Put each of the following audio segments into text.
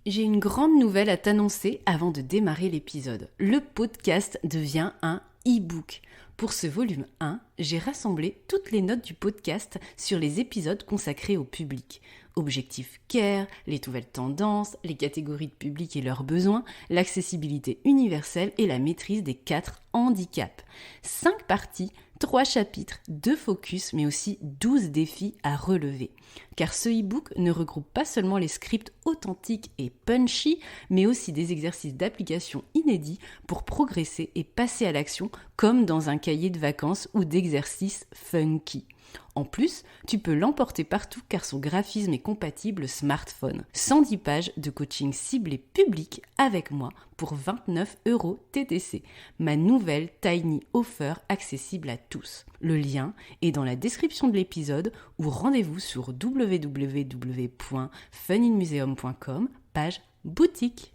J'ai une grande nouvelle à t'annoncer avant de démarrer l'épisode. Le podcast devient un e-book. Pour ce volume 1, j'ai rassemblé toutes les notes du podcast sur les épisodes consacrés au public. Objectif CARE, les nouvelles tendances, les catégories de public et leurs besoins, l'accessibilité universelle et la maîtrise des 4 handicaps. 5 parties, 3 chapitres, 2 focus, mais aussi 12 défis à relever. Car ce e-book ne regroupe pas seulement les scripts authentiques et punchy, mais aussi des exercices d'application inédits pour progresser et passer à l'action comme dans un cahier de vacances ou d'exercices funky. En plus, tu peux l'emporter partout car son graphisme est compatible smartphone. 110 pages de coaching ciblé public avec moi pour 29 € TTC. Ma nouvelle Tiny Offer accessible à tous. Le lien est dans la description de l'épisode ou rendez-vous sur www.funinmuseum.com, page boutique.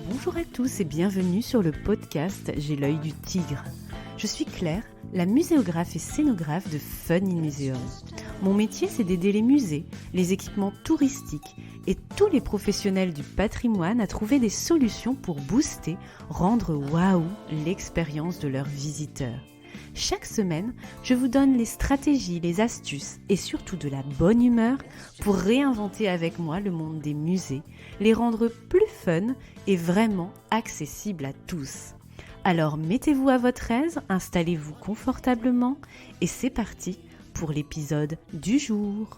Bonjour à tous et bienvenue sur le podcast J'ai l'œil du tigre. Je suis Claire, la muséographe et scénographe de Fun in Museum. Mon métier, c'est d'aider les musées, les équipements touristiques et tous les professionnels du patrimoine à trouver des solutions pour booster, rendre waouh l'expérience de leurs visiteurs. Chaque semaine, je vous donne les stratégies, les astuces et surtout de la bonne humeur pour réinventer avec moi le monde des musées, les rendre plus fun et vraiment accessibles à tous. Alors mettez-vous à votre aise, installez-vous confortablement et c'est parti pour l'épisode du jour.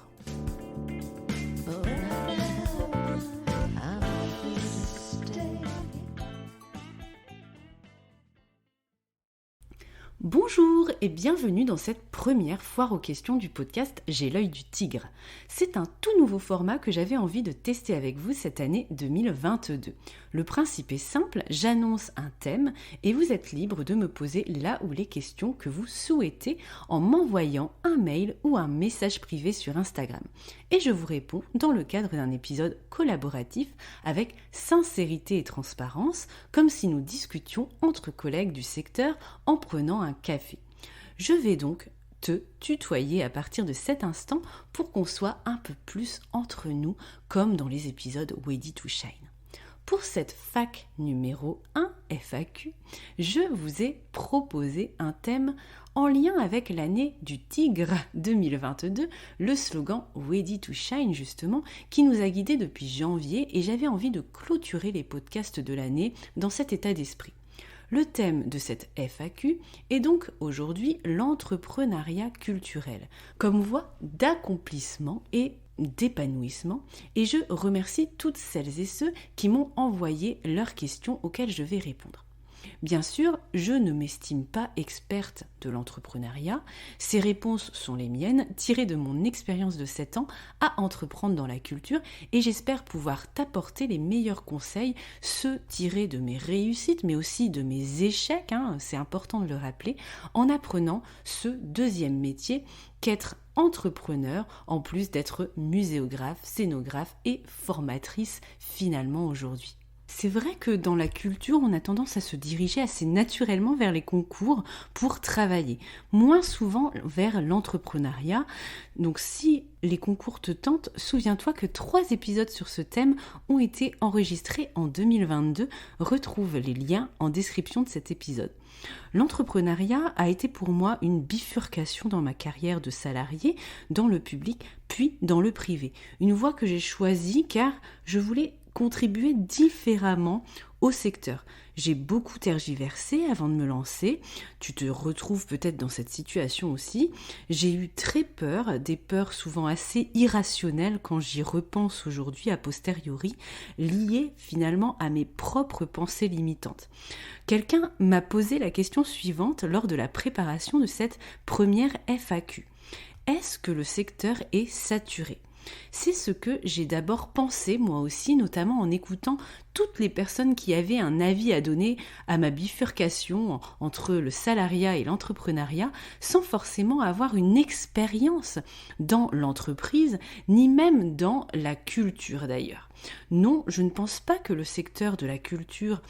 Bonjour et bienvenue dans cette première foire aux questions du podcast J'ai l'œil du tigre. C'est un tout nouveau format que j'avais envie de tester avec vous cette année 2022. Le principe est simple, j'annonce un thème et vous êtes libre de me poser là où les questions que vous souhaitez en m'envoyant un mail ou un message privé sur Instagram. Et je vous réponds dans le cadre d'un épisode collaboratif avec sincérité et transparence, comme si nous discutions entre collègues du secteur en prenant un café. Je vais donc te tutoyer à partir de cet instant pour qu'on soit un peu plus entre nous comme dans les épisodes Ready to Shine. Pour cette fac numéro 1 FAQ, je vous ai proposé un thème en lien avec l'année du tigre 2022, le slogan Ready to Shine justement, qui nous a guidés depuis janvier et j'avais envie de clôturer les podcasts de l'année dans cet état d'esprit. Le thème de cette FAQ est donc aujourd'hui l'entrepreneuriat culturel, comme voie d'accomplissement et d'épanouissement, et je remercie toutes celles et ceux qui m'ont envoyé leurs questions auxquelles je vais répondre. Bien sûr, je ne m'estime pas experte de l'entrepreneuriat. Ces réponses sont les miennes, tirées de mon expérience de 7 ans à entreprendre dans la culture et j'espère pouvoir t'apporter les meilleurs conseils, ceux tirés de mes réussites mais aussi de mes échecs, c'est important de le rappeler, en apprenant ce deuxième métier qu'être entrepreneur en plus d'être muséographe, scénographe et formatrice finalement aujourd'hui. C'est vrai que dans la culture, on a tendance à se diriger assez naturellement vers les concours pour travailler, moins souvent vers l'entrepreneuriat. Donc si les concours te tentent, souviens-toi que 3 épisodes sur ce thème ont été enregistrés en 2022. Retrouve les liens en description de cet épisode. L'entrepreneuriat a été pour moi une bifurcation dans ma carrière de salarié, dans le public, puis dans le privé. Une voie que j'ai choisie car je voulais contribuer différemment au secteur. J'ai beaucoup tergiversé avant de me lancer. Tu te retrouves peut-être dans cette situation aussi. J'ai eu très peur, des peurs souvent assez irrationnelles quand j'y repense aujourd'hui a posteriori, liées finalement à mes propres pensées limitantes. Quelqu'un m'a posé la question suivante lors de la préparation de cette première FAQ. Est-ce que le secteur est saturé ? C'est ce que j'ai d'abord pensé moi aussi, notamment en écoutant toutes les personnes qui avaient un avis à donner à ma bifurcation entre le salariat et l'entrepreneuriat, sans forcément avoir une expérience dans l'entreprise, ni même dans la culture d'ailleurs. Non, je ne pense pas que le secteur de la culture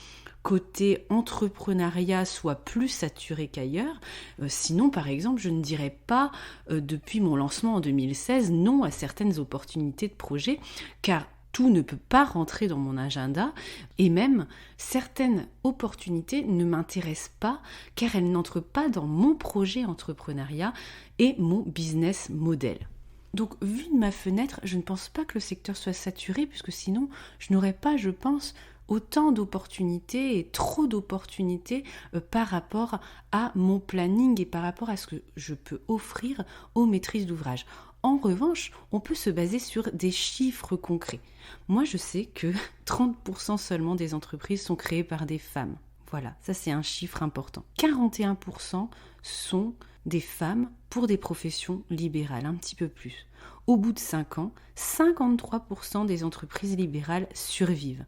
côté entrepreneuriat soit plus saturé qu'ailleurs. Sinon, par exemple, je ne dirais pas, depuis mon lancement en 2016, non à certaines opportunités de projet, car tout ne peut pas rentrer dans mon agenda, et même certaines opportunités ne m'intéressent pas, car elles n'entrent pas dans mon projet entrepreneuriat et mon business model. Donc, vu de ma fenêtre, je ne pense pas que le secteur soit saturé, puisque sinon, je n'aurais pas, je pense, autant d'opportunités et trop d'opportunités par rapport à mon planning et par rapport à ce que je peux offrir aux maîtrises d'ouvrage. En revanche, on peut se baser sur des chiffres concrets. Moi, je sais que 30% seulement des entreprises sont créées par des femmes. Voilà, ça c'est un chiffre important. 41% sont des femmes pour des professions libérales, un petit peu plus. Au bout de 5 ans, 53% des entreprises libérales survivent.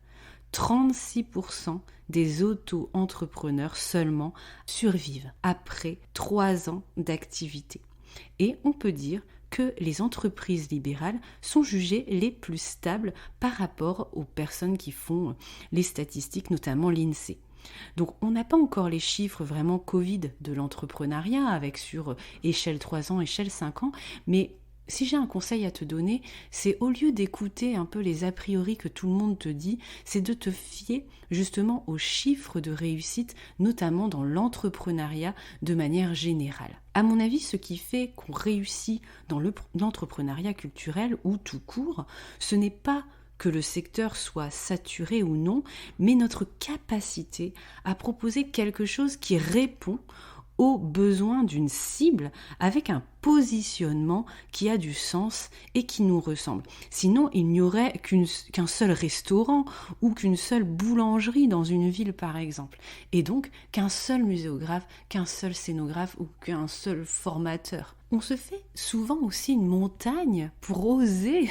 36% des auto-entrepreneurs seulement survivent après 3 ans d'activité. Et on peut dire que les entreprises libérales sont jugées les plus stables par rapport aux personnes qui font les statistiques, notamment l'INSEE. Donc on n'a pas encore les chiffres vraiment Covid de l'entrepreneuriat avec sur échelle 3 ans, échelle 5 ans, mais si j'ai un conseil à te donner, c'est au lieu d'écouter un peu les a priori que tout le monde te dit, c'est de te fier justement aux chiffres de réussite, notamment dans l'entrepreneuriat de manière générale. À mon avis, ce qui fait qu'on réussit dans l'entrepreneuriat culturel ou tout court, ce n'est pas que le secteur soit saturé ou non, mais notre capacité à proposer quelque chose qui répond aux besoins d'une cible avec un positionnement qui a du sens et qui nous ressemble. Sinon, il n'y aurait qu'un seul restaurant ou qu'une seule boulangerie dans une ville, par exemple. Et donc, qu'un seul muséographe, qu'un seul scénographe ou qu'un seul formateur. On se fait souvent aussi une montagne pour oser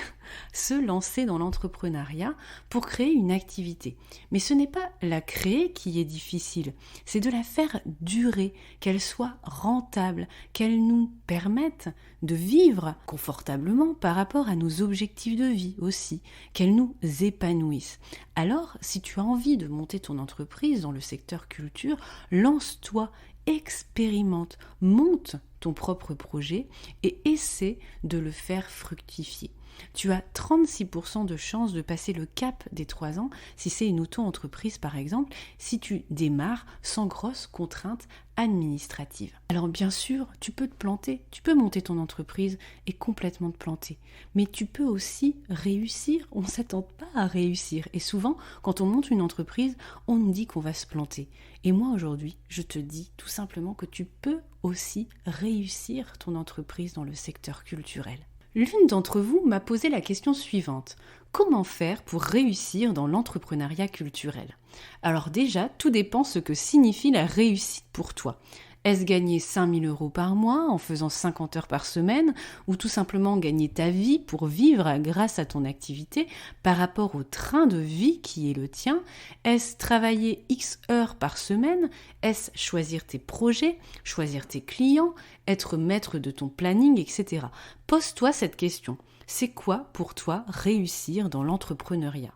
se lancer dans l'entrepreneuriat, pour créer une activité. Mais ce n'est pas la créer qui est difficile, c'est de la faire durer, qu'elle soit rentable, qu'elle nous permette de vivre confortablement par rapport à nos objectifs de vie aussi, qu'elle nous épanouisse. Alors, si tu as envie de monter ton entreprise dans le secteur culture, lance-toi, expérimente, monte ton propre projet et essaie de le faire fructifier. Tu as 36% de chances de passer le cap des 3 ans si c'est une auto-entreprise par exemple, si tu démarres sans grosses contraintes administratives. Alors bien sûr, tu peux te planter, tu peux monter ton entreprise et complètement te planter, mais tu peux aussi réussir. On ne s'attend pas à réussir et souvent, quand on monte une entreprise, on nous dit qu'on va se planter. Et moi aujourd'hui, je te dis tout simplement que tu peux aussi réussir ton entreprise dans le secteur culturel. L'une d'entre vous m'a posé la question suivante. Comment faire pour réussir dans l'entrepreneuriat culturel ? Alors déjà, tout dépend ce que signifie la réussite pour toi. Est-ce gagner 5 000 € par mois en faisant 50 heures par semaine ou tout simplement gagner ta vie pour vivre grâce à ton activité par rapport au train de vie qui est le tien ? Est-ce travailler X heures par semaine ? Est-ce choisir tes projets, choisir tes clients, être maître de ton planning, etc. Pose-toi cette question. C'est quoi pour toi réussir dans l'entrepreneuriat ?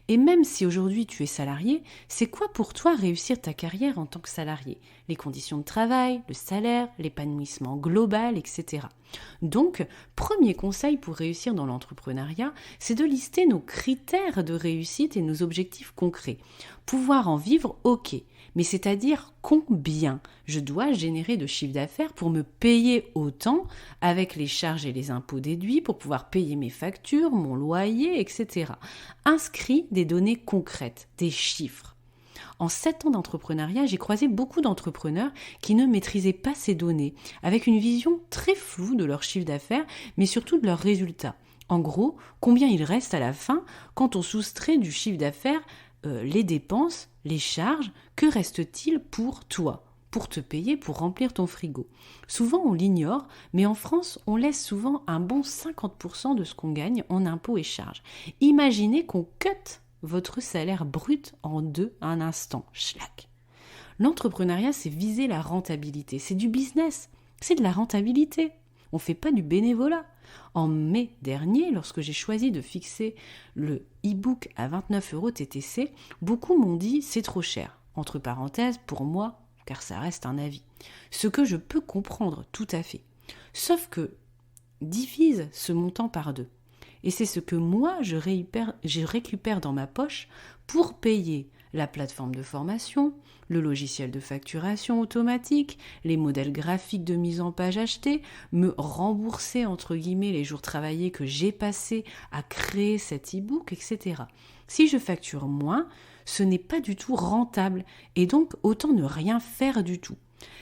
Et même si aujourd'hui tu es salarié, c'est quoi pour toi réussir ta carrière en tant que salarié ? Les conditions de travail, le salaire, l'épanouissement global, etc. Donc, premier conseil pour réussir dans l'entrepreneuriat, c'est de lister nos critères de réussite et nos objectifs concrets. Pouvoir en vivre, ok, mais c'est-à-dire combien je dois générer de chiffre d'affaires pour me payer autant avec les charges et les impôts déduits, pour pouvoir payer mes factures, mon loyer, etc. Inscris des données concrètes, des chiffres. En 7 ans d'entrepreneuriat, j'ai croisé beaucoup d'entrepreneurs qui ne maîtrisaient pas ces données, avec une vision très floue de leur chiffre d'affaires, mais surtout de leurs résultats. En gros, combien il reste à la fin quand on soustrait du chiffre d'affaires les dépenses, les charges, que reste-t-il pour toi ? pour te payer pour remplir ton frigo. Souvent on l'ignore, mais en France on laisse souvent un bon 50% de ce qu'on gagne en impôts et charges. Imaginez qu'on cut votre salaire brut en deux à un instant. Schlac. L'entrepreneuriat, c'est viser la rentabilité. C'est du business. C'est de la rentabilité. On ne fait pas du bénévolat. En mai dernier, lorsque j'ai choisi de fixer le e-book à 29 € TTC, beaucoup m'ont dit c'est trop cher. Entre parenthèses, pour moi, car ça reste un avis. Ce que je peux comprendre tout à fait. Sauf que divise ce montant par deux. Et c'est ce que moi, je récupère dans ma poche pour payer la plateforme de formation, le logiciel de facturation automatique, les modèles graphiques de mise en page achetée, me rembourser entre guillemets les jours travaillés que j'ai passés à créer cet e-book, etc. Si je facture moins, ce n'est pas du tout rentable et donc autant ne rien faire du tout.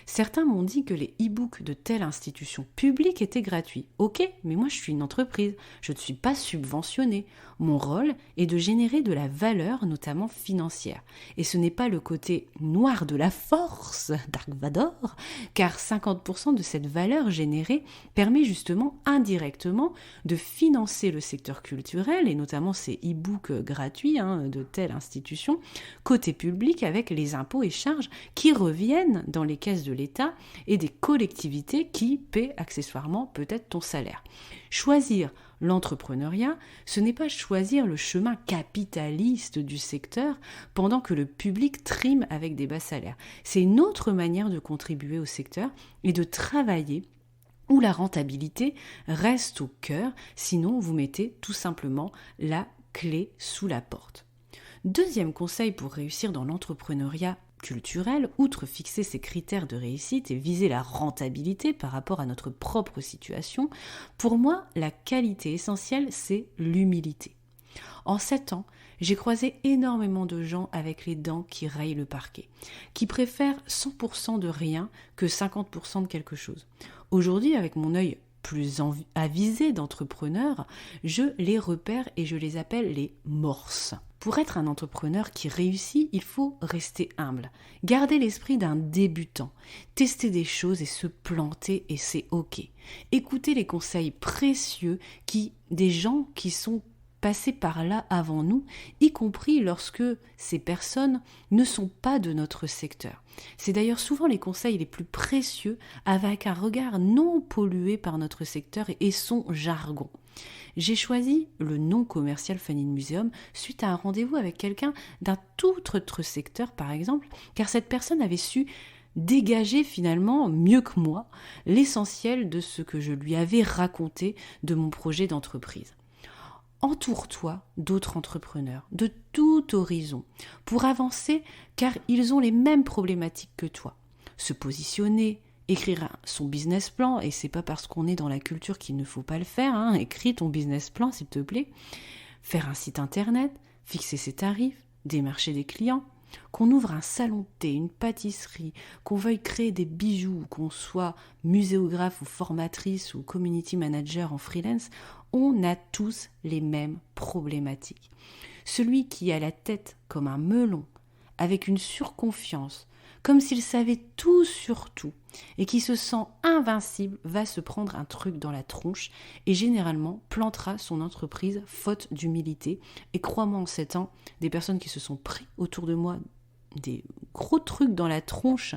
Certains m'ont dit que les e-books de telle institution publique étaient gratuits. Ok, mais moi je suis une entreprise, je ne suis pas subventionnée. Mon rôle est de générer de la valeur, notamment financière. Et ce n'est pas le côté noir de la force, Dark Vador, car 50% de cette valeur générée permet justement indirectement de financer le secteur culturel, et notamment ces e-books gratuits de telle institution, côté public avec les impôts et charges qui reviennent dans les caisses de l'État et des collectivités qui paient accessoirement peut-être ton salaire. Choisir l'entrepreneuriat, ce n'est pas choisir le chemin capitaliste du secteur pendant que le public trime avec des bas salaires. C'est une autre manière de contribuer au secteur et de travailler où la rentabilité reste au cœur, sinon vous mettez tout simplement la clé sous la porte. Deuxième conseil pour réussir dans l'entrepreneuriat culturel, outre fixer ses critères de réussite et viser la rentabilité par rapport à notre propre situation, pour moi, la qualité essentielle, c'est l'humilité. En 7 ans, j'ai croisé énormément de gens avec les dents qui rayent le parquet, qui préfèrent 100% de rien que 50% de quelque chose. Aujourd'hui, avec mon œil plus avisé d'entrepreneurs, je les repère et je les appelle les morses. Pour être un entrepreneur qui réussit, il faut rester humble, garder l'esprit d'un débutant, tester des choses et se planter et c'est ok. Écouter les conseils précieux des gens qui sont passés par là avant nous, y compris lorsque ces personnes ne sont pas de notre secteur. C'est d'ailleurs souvent les conseils les plus précieux avec un regard non pollué par notre secteur et son jargon. J'ai choisi le nom commercial Fanine Museum suite à un rendez-vous avec quelqu'un d'un tout autre secteur par exemple, car cette personne avait su dégager finalement mieux que moi l'essentiel de ce que je lui avais raconté de mon projet d'entreprise. Entoure-toi d'autres entrepreneurs de tout horizon pour avancer car ils ont les mêmes problématiques que toi. Se positionner, écrire son business plan, et c'est pas parce qu'on est dans la culture qu'il ne faut pas le faire, écris ton business plan s'il te plaît, faire un site internet, fixer ses tarifs, démarcher des clients, qu'on ouvre un salon de thé, une pâtisserie, qu'on veuille créer des bijoux, qu'on soit muséographe ou formatrice ou community manager en freelance, on a tous les mêmes problématiques. Celui qui a la tête comme un melon, avec une surconfiance, comme s'il savait tout sur tout, et qui se sent invincible, va se prendre un truc dans la tronche et généralement plantera son entreprise faute d'humilité. Et crois-moi, en 7 ans, des personnes qui se sont pris autour de moi des gros trucs dans la tronche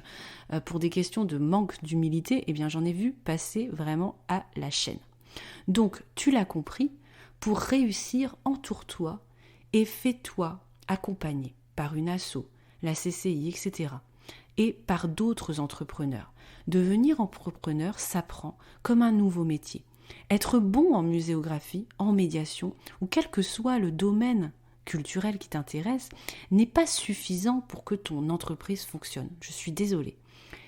pour des questions de manque d'humilité, eh bien j'en ai vu passer vraiment à la chaîne. Donc, tu l'as compris, pour réussir, entoure-toi et fais-toi accompagner par une asso, la CCI, etc., et par d'autres entrepreneurs. Devenir entrepreneur s'apprend comme un nouveau métier. Être bon en muséographie, en médiation, ou quel que soit le domaine culturel qui t'intéresse, n'est pas suffisant pour que ton entreprise fonctionne. Je suis désolée.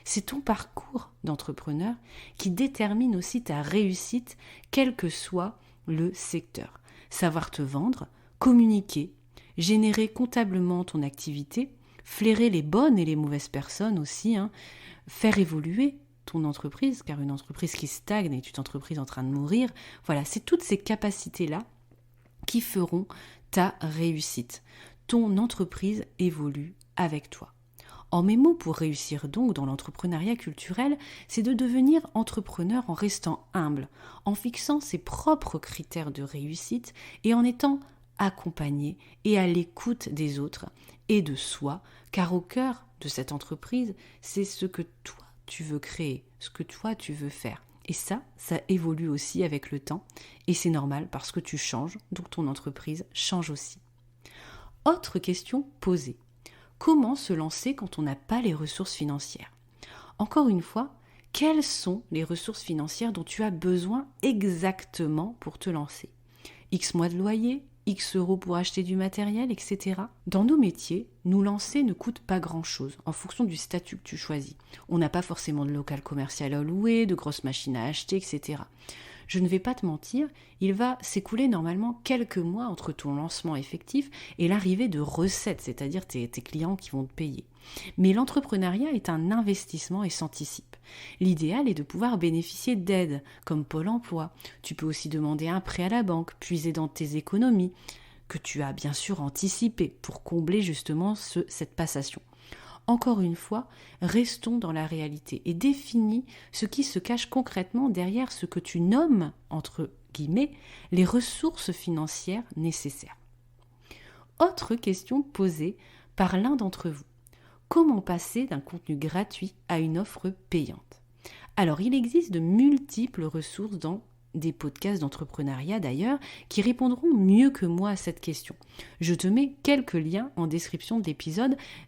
C'est ton parcours d'entrepreneur qui détermine aussi ta réussite, quel que soit le secteur. Savoir te vendre, communiquer, générer comptablement ton activité, flairer les bonnes et les mauvaises personnes aussi, faire évoluer ton entreprise, car une entreprise qui stagne est une entreprise en train de mourir. Voilà, c'est toutes ces capacités-là qui feront ta réussite. Ton entreprise évolue avec toi. En mes mots, pour réussir donc dans l'entrepreneuriat culturel, c'est de devenir entrepreneur en restant humble, en fixant ses propres critères de réussite et en étant accompagné et à l'écoute des autres et de soi, car au cœur de cette entreprise, c'est ce que toi tu veux créer, ce que toi tu veux faire. Et ça évolue aussi avec le temps et c'est normal parce que tu changes, donc ton entreprise change aussi. Autre question posée. Comment se lancer quand on n'a pas les ressources financières ? Encore une fois, quelles sont les ressources financières dont tu as besoin exactement pour te lancer ? X mois de loyer, X euros pour acheter du matériel, etc. Dans nos métiers, nous lancer ne coûte pas grand-chose en fonction du statut que tu choisis. On n'a pas forcément de local commercial à louer, de grosses machines à acheter, etc. Je ne vais pas te mentir, il va s'écouler normalement quelques mois entre ton lancement effectif et l'arrivée de recettes, c'est-à-dire tes clients qui vont te payer. Mais l'entrepreneuriat est un investissement et s'anticipe. L'idéal est de pouvoir bénéficier d'aides, comme Pôle emploi. Tu peux aussi demander un prêt à la banque, puiser dans tes économies, que tu as bien sûr anticipé pour combler justement cette passation. Encore une fois, restons dans la réalité et définis ce qui se cache concrètement derrière ce que tu nommes, entre guillemets, les ressources financières nécessaires. Autre question posée par l'un d'entre vous. Comment passer d'un contenu gratuit à une offre payante ? Alors, il existe de multiples ressources dans des podcasts d'entrepreneuriat d'ailleurs, qui répondront mieux que moi à cette question. Je te mets quelques liens en description de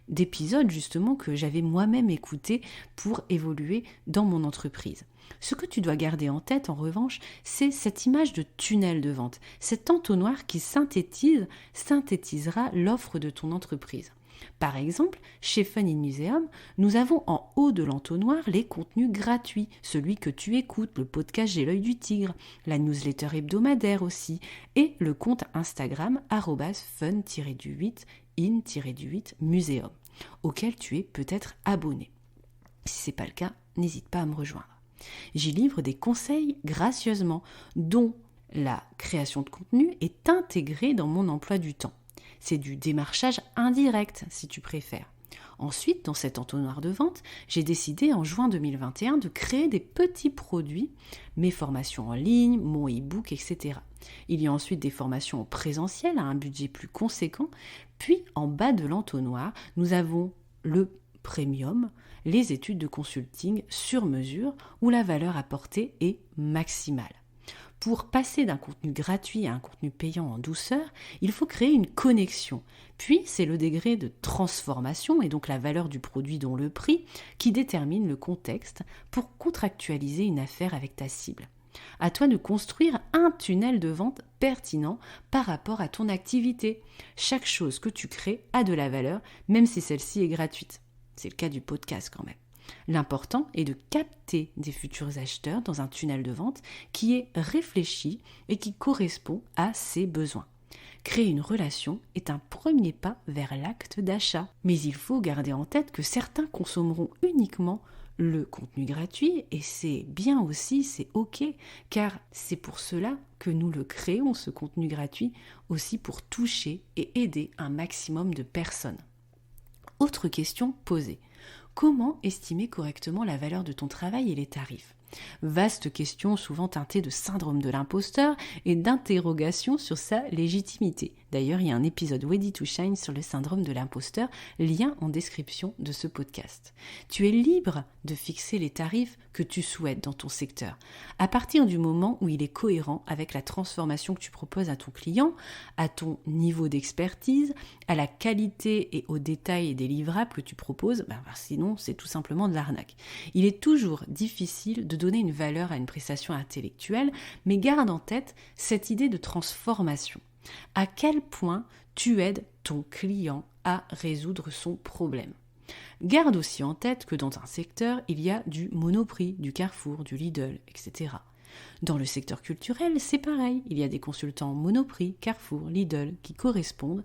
d'épisodes justement que j'avais moi-même écoutés pour évoluer dans mon entreprise. Ce que tu dois garder en tête en revanche, c'est cette image de tunnel de vente, cet entonnoir qui synthétisera l'offre de ton entreprise. Par exemple, chez Fun in Museum, nous avons en haut de l'entonnoir les contenus gratuits, celui que tu écoutes, le podcast J'ai l'œil du tigre, la newsletter hebdomadaire aussi, et le compte Instagram @fun-in-museum, auquel tu es peut-être abonné. Si ce n'est pas le cas, n'hésite pas à me rejoindre. J'y livre des conseils gracieusement, dont la création de contenu est intégrée dans mon emploi du temps. C'est du démarchage indirect, si tu préfères. Ensuite, dans cet entonnoir de vente, j'ai décidé en juin 2021 de créer des petits produits, mes formations en ligne, mon e-book, etc. Il y a ensuite des formations en présentiel à un budget plus conséquent. Puis, en bas de l'entonnoir, nous avons le premium, les études de consulting sur mesure, où la valeur apportée est maximale. Pour passer d'un contenu gratuit à un contenu payant en douceur, il faut créer une connexion. Puis, c'est le degré de transformation et donc la valeur du produit dont le prix qui détermine le contexte pour contractualiser une affaire avec ta cible. À toi de construire un tunnel de vente pertinent par rapport à ton activité. Chaque chose que tu crées a de la valeur, même si celle-ci est gratuite. C'est le cas du podcast quand même. L'important est de capter des futurs acheteurs dans un tunnel de vente qui est réfléchi et qui correspond à ses besoins. Créer une relation est un premier pas vers l'acte d'achat. Mais il faut garder en tête que certains consommeront uniquement le contenu gratuit et c'est bien aussi, c'est ok, car c'est pour cela que nous le créons, ce contenu gratuit, aussi pour toucher et aider un maximum de personnes. Autre question posée. Comment estimer correctement la valeur de ton travail et les tarifs ? Vaste question souvent teintée de syndrome de l'imposteur et d'interrogation sur sa légitimité. D'ailleurs, il y a un épisode Ready to Shine sur le syndrome de l'imposteur, lien en description de ce podcast. Tu es libre de fixer les tarifs que tu souhaites dans ton secteur, à partir du moment où il est cohérent avec la transformation que tu proposes à ton client, à ton niveau d'expertise, à la qualité et aux détails des livrables que tu proposes, sinon c'est tout simplement de l'arnaque. Il est toujours difficile de donner une valeur à une prestation intellectuelle, mais garde en tête cette idée de transformation. À quel point tu aides ton client à résoudre son problème. Garde aussi en tête que dans un secteur, il y a du Monoprix, du Carrefour, du Lidl, etc. Dans le secteur culturel, c'est pareil. Il y a des consultants Monoprix, Carrefour, Lidl qui correspondent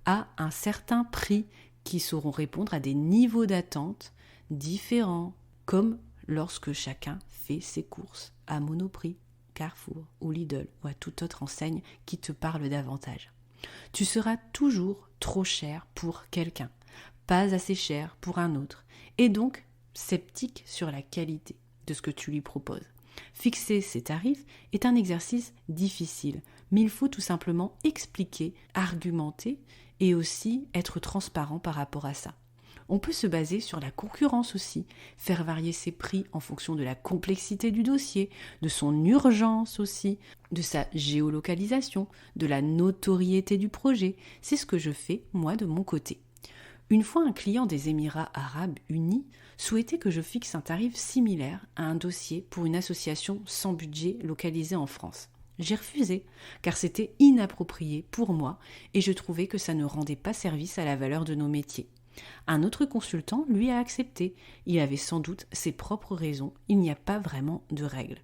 à un certain prix qui sauront répondre à des niveaux d'attente différents, comme lorsque chacun fait ses courses à Monoprix, Carrefour ou Lidl ou à toute autre enseigne qui te parle davantage. Tu seras toujours trop cher pour quelqu'un. pas assez cher pour un autre, et donc sceptique sur la qualité de ce que tu lui proposes. Fixer ses tarifs est un exercice difficile, mais il faut tout simplement expliquer, argumenter et aussi être transparent par rapport à ça. On peut se baser sur la concurrence aussi, faire varier ses prix en fonction de la complexité du dossier, de son urgence aussi, de sa géolocalisation, de la notoriété du projet. C'est ce que je fais, moi, de mon côté. Une fois un client des Émirats arabes unis souhaitait que je fixe un tarif similaire à un dossier pour une association sans budget localisée en France. J'ai refusé, car c'était inapproprié pour moi et je trouvais que ça ne rendait pas service à la valeur de nos métiers. Un autre consultant, lui, a accepté. Il avait sans doute ses propres raisons, il n'y a pas vraiment de règles.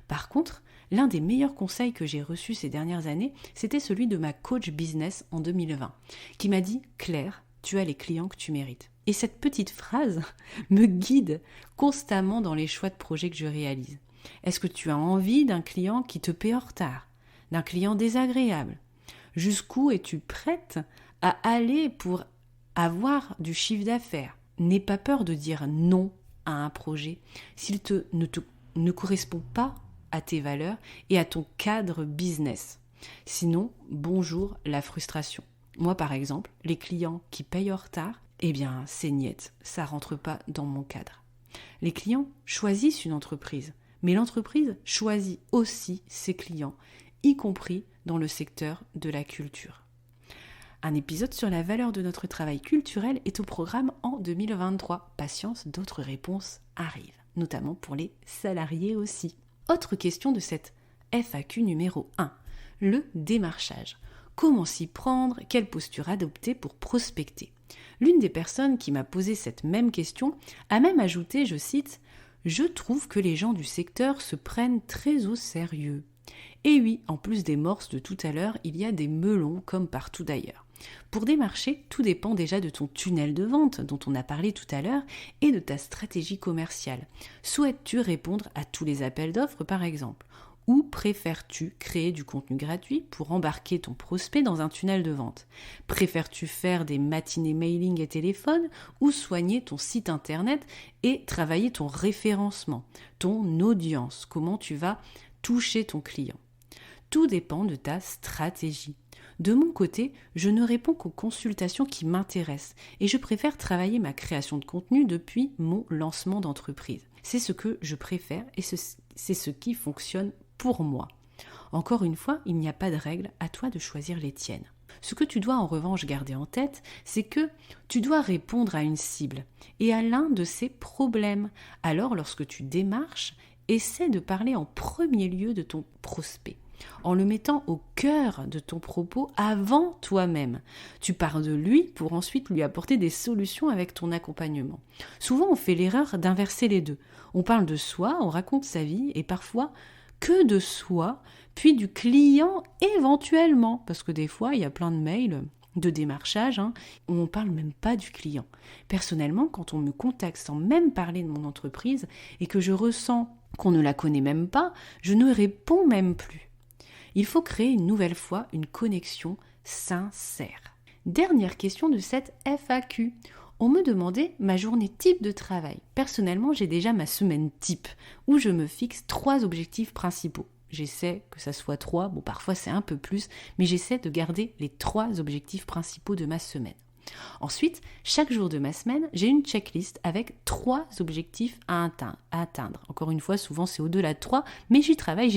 Par contre, l'un des meilleurs conseils que j'ai reçus ces dernières années, c'était celui de ma coach business en 2020, qui m'a dit « Claire, tu as les clients que tu mérites ». Et cette petite phrase me guide constamment dans les choix de projets que je réalise. Est-ce que tu as envie d'un client qui te paie en retard, d'un client désagréable? Jusqu'où es-tu prête à aller pour avoir du chiffre d'affaires? N'aie pas peur de dire non à un projet s'il ne correspond pas à tes valeurs et à ton cadre business. Sinon, bonjour la frustration. Moi, par exemple, les clients qui payent en retard, eh bien, c'est niette, ça rentre pas dans mon cadre. Les clients choisissent une entreprise, mais l'entreprise choisit aussi ses clients, y compris dans le secteur de la culture. Un épisode sur la valeur de notre travail culturel est au programme en 2023. Patience, d'autres réponses arrivent, notamment pour les salariés aussi. Autre question de cette FAQ numéro 1, le démarchage. Comment s'y prendre? Quelle posture adopter pour prospecter? L'une des personnes qui m'a posé cette même question a même ajouté, je cite, « Je trouve que les gens du secteur se prennent très au sérieux. » Et oui, en plus des morses de tout à l'heure, il y a des melons comme partout d'ailleurs. Pour démarcher, tout dépend déjà de ton tunnel de vente dont on a parlé tout à l'heure et de ta stratégie commerciale. Souhaites-tu répondre à tous les appels d'offres par exemple? Ou préfères-tu créer du contenu gratuit pour embarquer ton prospect dans un tunnel de vente? Préfères-tu faire des matinées mailing et téléphone ou soigner ton site internet et travailler ton référencement, ton audience? Comment tu vas toucher ton client? Tout dépend de ta stratégie. De mon côté, je ne réponds qu'aux consultations qui m'intéressent et je préfère travailler ma création de contenu depuis mon lancement d'entreprise. C'est ce que je préfère et c'est ce qui fonctionne pour moi. Encore une fois, il n'y a pas de règle, à toi de choisir les tiennes. Ce que tu dois en revanche garder en tête, c'est que tu dois répondre à une cible et à l'un de ses problèmes. Alors, lorsque tu démarches, essaie de parler en premier lieu de ton prospect, en le mettant au cœur de ton propos avant toi-même. Tu pars de lui pour ensuite lui apporter des solutions avec ton accompagnement. Souvent, on fait l'erreur d'inverser les deux. On parle de soi, on raconte sa vie et parfois que de soi, puis du client éventuellement. Parce que des fois, il y a plein de mails de démarchage où on ne parle même pas du client. Personnellement, quand on me contacte sans même parler de mon entreprise et que je ressens qu'on ne la connaît même pas, je ne réponds même plus. Il faut créer une nouvelle fois une connexion sincère. Dernière question de cette FAQ. On me demandait ma journée type de travail. Personnellement, j'ai déjà ma semaine type où je me fixe 3 objectifs principaux. J'essaie que ça soit 3, bon parfois c'est un peu plus, mais j'essaie de garder les 3 objectifs principaux de ma semaine. Ensuite, chaque jour de ma semaine, j'ai une checklist avec 3 objectifs à atteindre. Encore une fois, souvent c'est au-delà de 3, mais j'y travaille.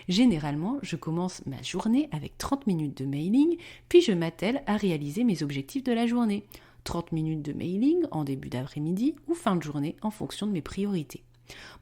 Généralement, je commence ma journée avec 30 minutes de mailing, puis je m'attelle à réaliser mes objectifs de la journée. 30 minutes de mailing en début d'après-midi ou fin de journée en fonction de mes priorités.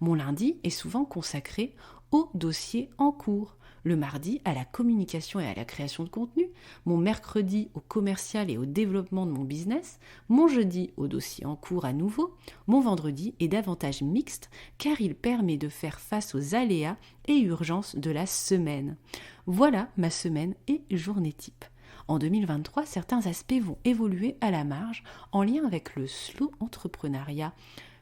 Mon lundi est souvent consacré au dossier en cours, le mardi à la communication et à la création de contenu, mon mercredi au commercial et au développement de mon business, mon jeudi au dossier en cours à nouveau, mon vendredi est davantage mixte car il permet de faire face aux aléas et urgences de la semaine. Voilà ma semaine et journée type. En 2023, certains aspects vont évoluer à la marge en lien avec le slow entrepreneuriat,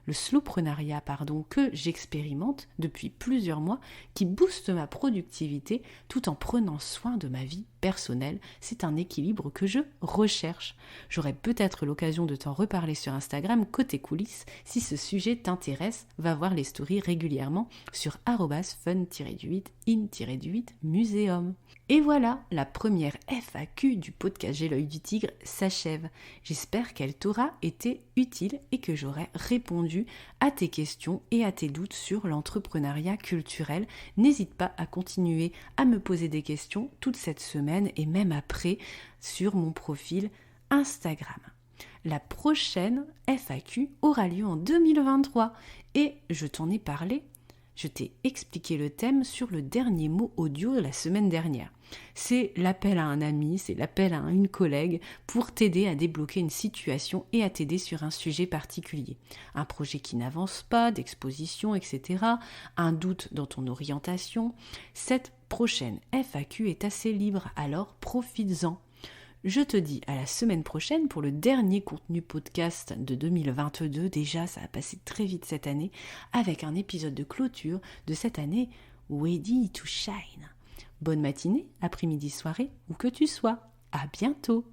le slowpreneuriat que j'expérimente depuis plusieurs mois, qui booste ma productivité tout en prenant soin de ma vie personnelle. C'est un équilibre que je recherche. J'aurai peut-être l'occasion de t'en reparler sur Instagram côté coulisses. Si ce sujet t'intéresse, va voir les stories régulièrement sur @fun-in-museum. Et voilà, la première FAQ du podcast J'ai l'œil du tigre s'achève. J'espère qu'elle t'aura été utile et que j'aurai répondu à tes questions et à tes doutes sur l'entrepreneuriat culturel. N'hésite pas à continuer à me poser des questions toute cette semaine et même après sur mon profil Instagram. La prochaine FAQ aura lieu en 2023 et je t'en ai parlé. Je t'ai expliqué le thème sur le dernier mot audio de la semaine dernière. C'est l'appel à un ami, c'est l'appel à une collègue pour t'aider à débloquer une situation et à t'aider sur un sujet particulier. Un projet qui n'avance pas, d'exposition, etc. Un doute dans ton orientation. Cette prochaine FAQ est assez libre, alors profites-en. Je te dis à la semaine prochaine pour le dernier contenu podcast de 2022. Déjà, ça a passé très vite cette année avec un épisode de clôture de cette année Ready to Shine. Bonne matinée, après-midi, soirée, où que tu sois. À bientôt.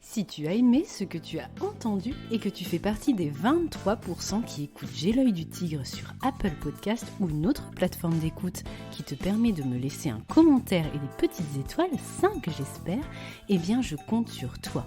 Si tu as aimé ce que tu as entendu et que tu fais partie des 23% qui écoutent J'ai l'œil du tigre sur Apple Podcast ou une autre plateforme d'écoute qui te permet de me laisser un commentaire et des petites étoiles, 5 j'espère, eh bien je compte sur toi.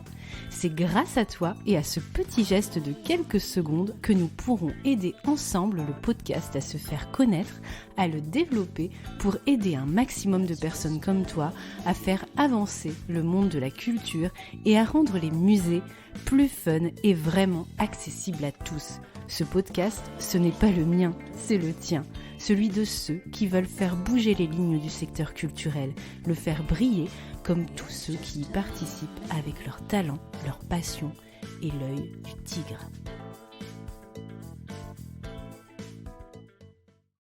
C'est grâce à toi et à ce petit geste de quelques secondes que nous pourrons aider ensemble le podcast à se faire connaître, à le développer pour aider un maximum de personnes comme toi à faire avancer le monde de la culture et à rendre les musées plus fun et vraiment accessibles à tous. Ce podcast, ce n'est pas le mien, c'est le tien, celui de ceux qui veulent faire bouger les lignes du secteur culturel, le faire briller comme tous ceux qui y participent avec leur talent, leur passion et l'œil du tigre.